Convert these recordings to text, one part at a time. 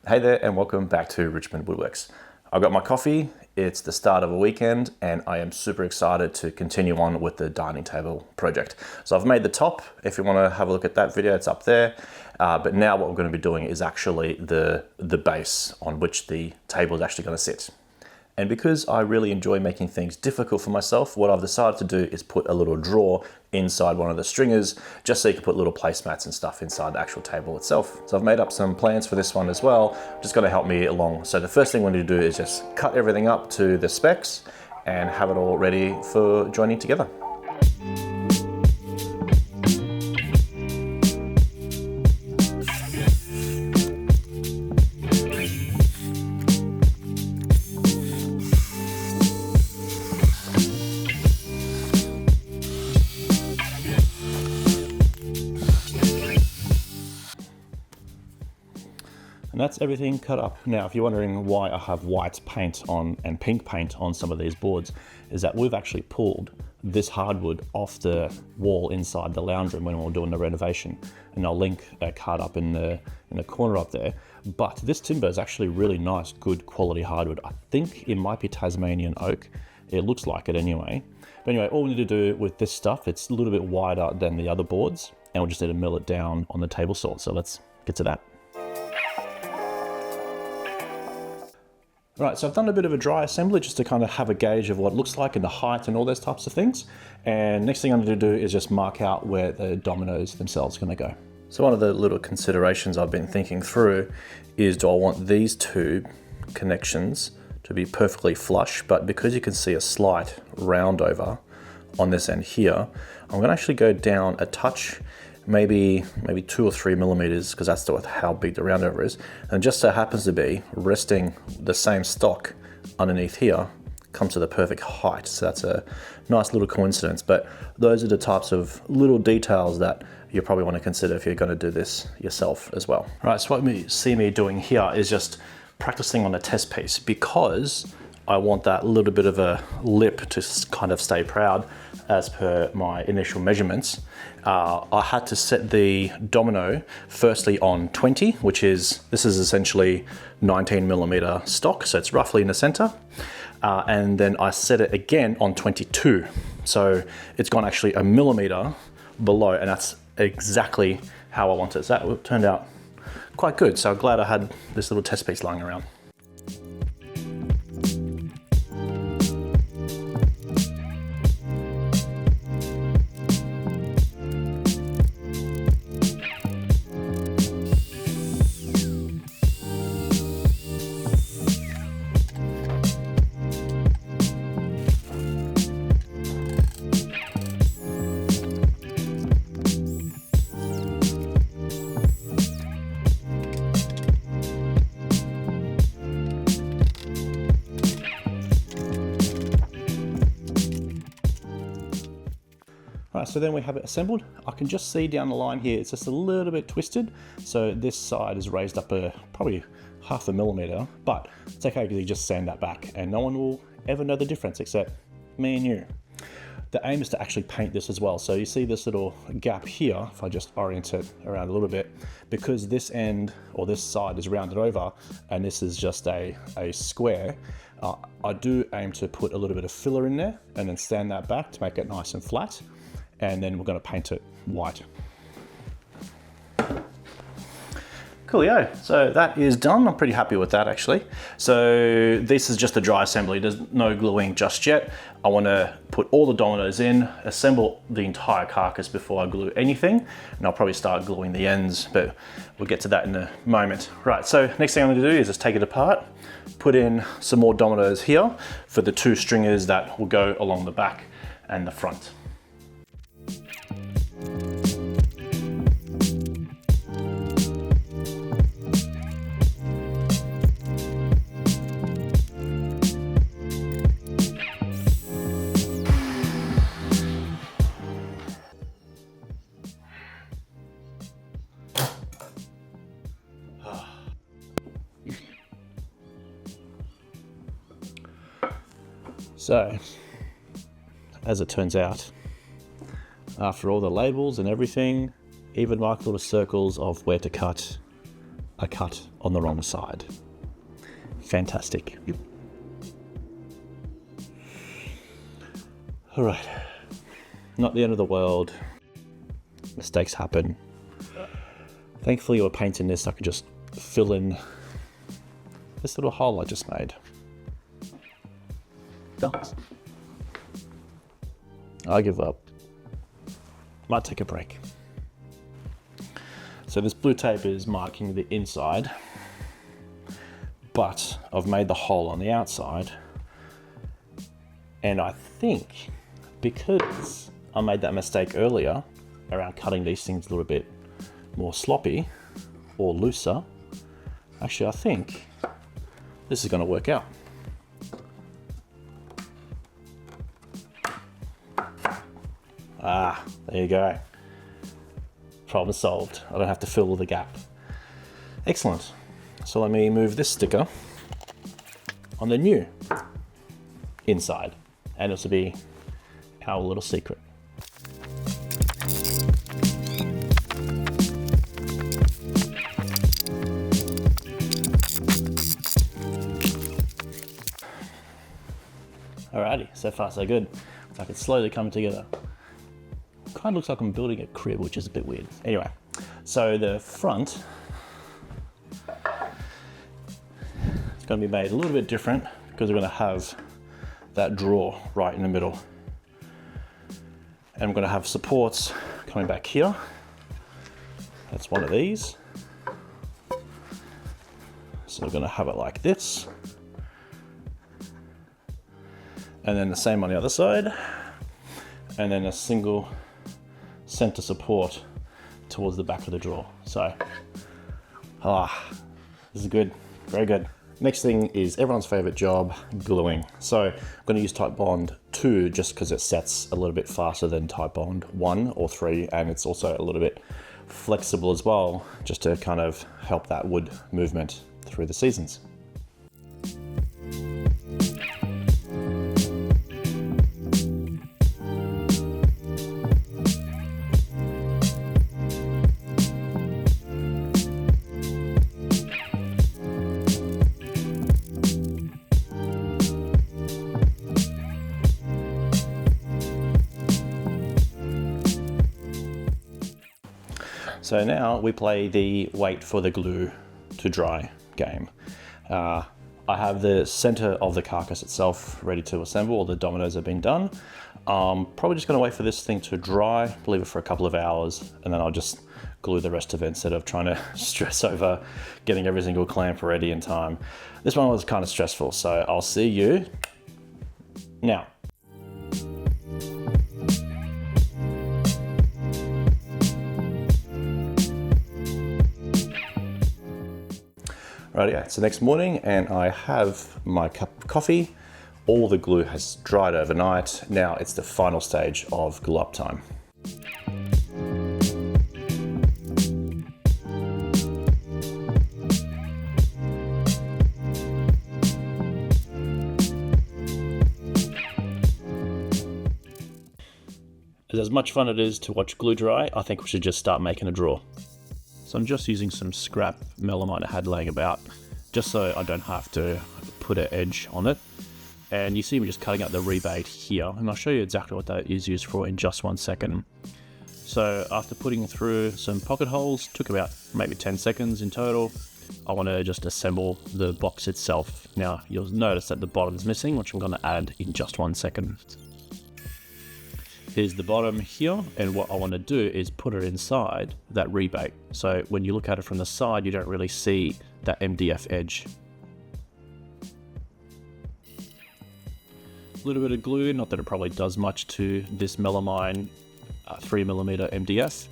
Hey there and welcome back to Richmond Woodworks. I've got my coffee, it's the start of a weekend and I am super excited to continue on with the dining table project. So I've made the top, if you want to have a look at that video, it's up there. But now what we're going to be doing is actually the base on which the table is actually going to sit. And because I really enjoy making things difficult for myself, what I've decided to do is put a little drawer inside one of the stringers, just so you can put little placemats and stuff inside the actual table itself. So I've made up some plans for this one as well, just going to help me along. So the first thing we need to do is just cut everything up to the specs and have it all ready for joining together. And that's everything cut up. Now, if you're wondering why I have white paint on and pink paint on some of these boards, is that we've actually pulled this hardwood off the wall inside the lounge room when we were doing the renovation. And I'll link a card up in the corner up there. But this timber is actually really nice, good quality hardwood. I think it might be Tasmanian oak. It looks like it anyway. But anyway, all we need to do with this stuff, it's a little bit wider than the other boards, and we'll just need to mill it down on the table saw. So let's get to that. Right, so I've done a bit of a dry assembly just to kind of have a gauge of what it looks like and the height and all those types of things. And next thing I'm going to do is just mark out where the dominoes themselves are going to go. So one of the little considerations I've been thinking through is, do I want these two connections to be perfectly flush? But because you can see a slight round over on this end here, I'm going to actually go down a touch, maybe 2 or 3 millimeters, because that's how big the round over is. And just so happens to be resting the same stock underneath here comes to the perfect height. So that's a nice little coincidence, but those are the types of little details that you probably want to consider if you're going to do this yourself as well. All right, so what you see me doing here is just practicing on a test piece, because I want that little bit of a lip to kind of stay proud as per my initial measurements. I had to set the domino firstly on 20, this is essentially 19 millimeter stock, so it's roughly in the center. And then I set it again on 22. So it's gone actually a millimeter below, and that's exactly how I want it. So that turned out quite good. So I'm glad I had this little test piece lying around. Right, so then we have it assembled. I can just see down the line here, it's just a little bit twisted. So this side is raised up probably 0.5 millimeter, but it's okay because you just sand that back and no one will ever know the difference except me and you. The aim is to actually paint this as well. So you see this little gap here, if I just orient it around a little bit, because this end or this side is rounded over and this is just a square, I do aim to put a little bit of filler in there and then stand that back to make it nice and flat. And then we're going to paint it white. Coolio, so that is done. I'm pretty happy with that actually. So this is just a dry assembly. There's no gluing just yet. I want to put all the dominoes in, assemble the entire carcass before I glue anything, and I'll probably start gluing the ends, but we'll get to that in a moment. Right, so next thing I'm going to do is just take it apart, put in some more dominoes here for the 2 stringers that will go along the back and the front. So, as it turns out, after all the labels and everything, even marked little circles of where to cut, a cut on the wrong side. Fantastic. All right, not the end of the world. Mistakes happen. Thankfully, we're painting this, I can just fill in this little hole I just made. I give up. Might take a break. So this blue tape is marking the inside, but I've made the hole on the outside. And I think because I made that mistake earlier around cutting these things a little bit more sloppy or looser, actually I think this is going to work out. Ah, there you go. Problem solved. I don't have to fill the gap. Excellent. So let me move this sticker on the new inside, and this will be our little secret. Alrighty, so far so good. It's like it's slowly coming together. Kind of looks like I'm building a crib, which is a bit weird. Anyway, so the front is going to be made a little bit different because we're going to have that drawer right in the middle. And I'm going to have supports coming back here. That's one of these. So we're going to have it like this. And then the same on the other side. And then a single center support towards the back of the drawer. So, this is good, very good. Next thing is everyone's favorite job, gluing. So I'm going to use Type Bond 2 just because it sets a little bit faster than Type Bond 1 or 3, and it's also a little bit flexible as well, just to kind of help that wood movement through the seasons. So now we play the wait for the glue to dry game. I have the center of the carcass itself ready to assemble. All the dominoes have been done. Probably just gonna wait for this thing to dry, leave it for a couple of hours, and then I'll just glue the rest of it instead of trying to stress over getting every single clamp ready in time. This one was kind of stressful, so I'll see you now. Rightio, so next morning, and I have my cup of coffee. All the glue has dried overnight. Now it's the final stage of glue up time. As much fun it is to watch glue dry, I think we should just start making a drawer. So I'm just using some scrap melamine I had laying about, just so I don't have to put an edge on it. And you see me just cutting out the rebate here, and I'll show you exactly what that is used for in just 1 second. So after putting through some pocket holes, took about maybe 10 seconds in total, I want to just assemble the box itself. Now you'll notice that the bottom is missing, which I'm going to add in just 1 second. Here's the bottom here, and what I want to do is put it inside that rebate. So when you look at it from the side, you don't really see that MDF edge. A little bit of glue, not that it probably does much to this melamine 3mm MDF,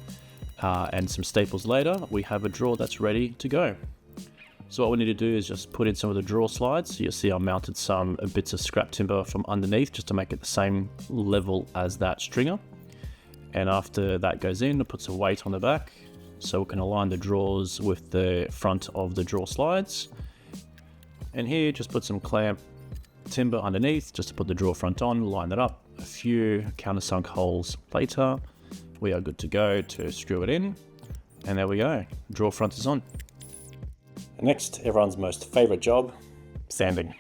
and some staples later, we have a drawer that's ready to go. So what we need to do is just put in some of the drawer slides. So you'll see I mounted some bits of scrap timber from underneath just to make it the same level as that stringer. And after that goes in, it puts a weight on the back so we can align the drawers with the front of the drawer slides. And here, just put some clamp timber underneath just to put the drawer front on, line that up. A few countersunk holes later, we are good to go to screw it in. And there we go, drawer front is on. Next, everyone's most favorite job, sanding.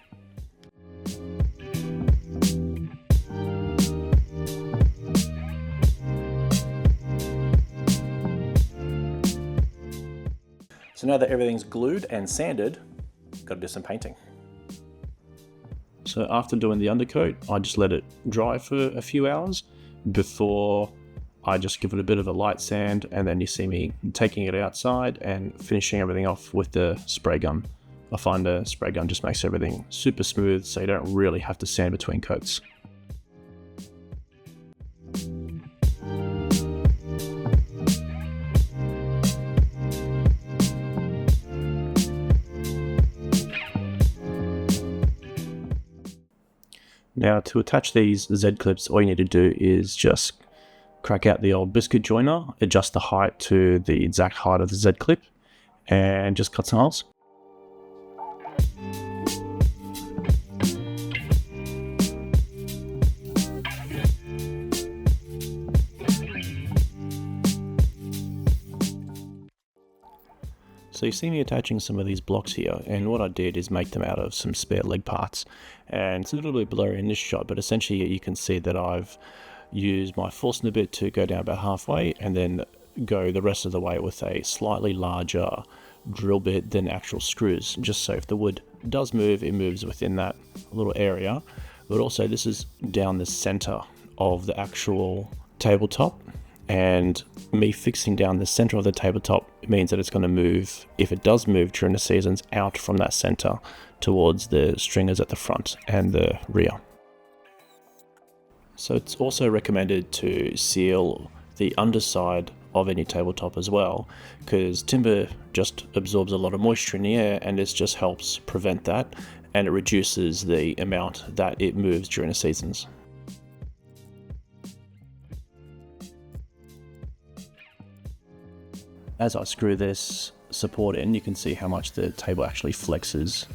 So now that everything's glued and sanded, got to do some painting. So after doing the undercoat, I just let it dry for a few hours before I just give it a bit of a light sand, and then you see me taking it outside and finishing everything off with the spray gun. I find a spray gun just makes everything super smooth, so you don't really have to sand between coats. Now to attach these Z-clips, all you need to do is just crack out the old biscuit joiner, adjust the height to the exact height of the Z-clip, and just cut some holes. So you see me attaching some of these blocks here, and what I did is make them out of some spare leg parts. And it's a little bit blurry in this shot, but essentially you can see that I've used my Forstner bit to go down about halfway and then go the rest of the way with a slightly larger drill bit than actual screws, just so if the wood does move, it moves within that little area. But also this is down the center of the actual tabletop, and me fixing down the center of the tabletop means that it's going to move, if it does move during the seasons, out from that center towards the stringers at the front and the rear. So it's also recommended to seal the underside of any tabletop as well, because timber just absorbs a lot of moisture in the air, and this just helps prevent that, and it reduces the amount that it moves during the seasons. As I screw this support in, you can see how much the table actually flexes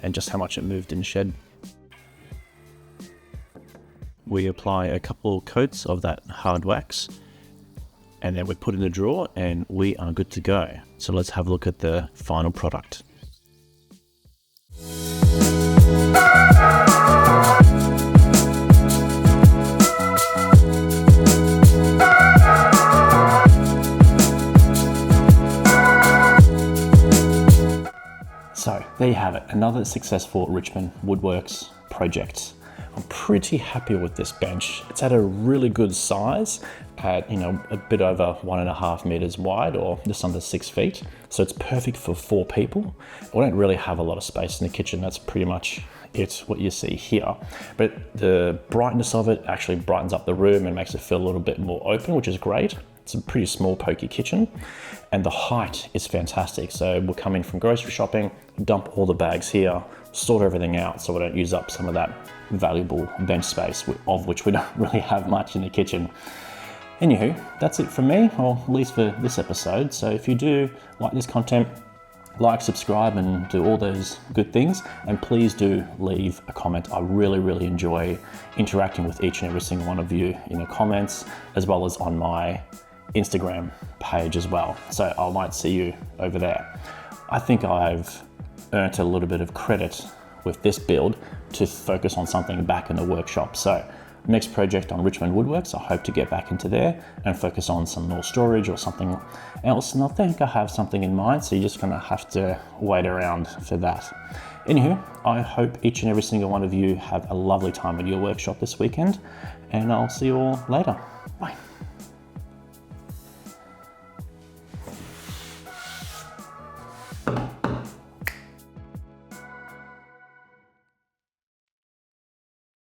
and just how much it moved in shed. We apply a couple coats of that hard wax, and then we put in the drawer and we are good to go. So let's have a look at the final product. So there you have it, another successful Richmond Woodworks project. I'm pretty happy with this bench. It's at a really good size at, a bit over 1.5 meters wide, or just under 6 feet. So it's perfect for 4 people. We don't really have a lot of space in the kitchen. That's pretty much it, what you see here. But the brightness of it actually brightens up the room and makes it feel a little bit more open, which is great. It's a pretty small, pokey kitchen, and the height is fantastic. So we'll come in from grocery shopping, dump all the bags here, sort everything out so we don't use up some of that valuable bench space, of which we don't really have much in the kitchen. Anywho, that's it from me, or at least for this episode. So if you do like this content, like, subscribe, and do all those good things. And please do leave a comment. I really, really enjoy interacting with each and every single one of you in the comments, as well as on my Instagram page as well. So I might see you over there. I think I've earned a little bit of credit with this build to focus on something back in the workshop. So next project on Richmond Woodworks, I hope to get back into there and focus on some more storage or something else. And I think I have something in mind, so you're just gonna have to wait around for that. Anywho, I hope each and every single one of you have a lovely time at your workshop this weekend, and I'll see you all later. Bye.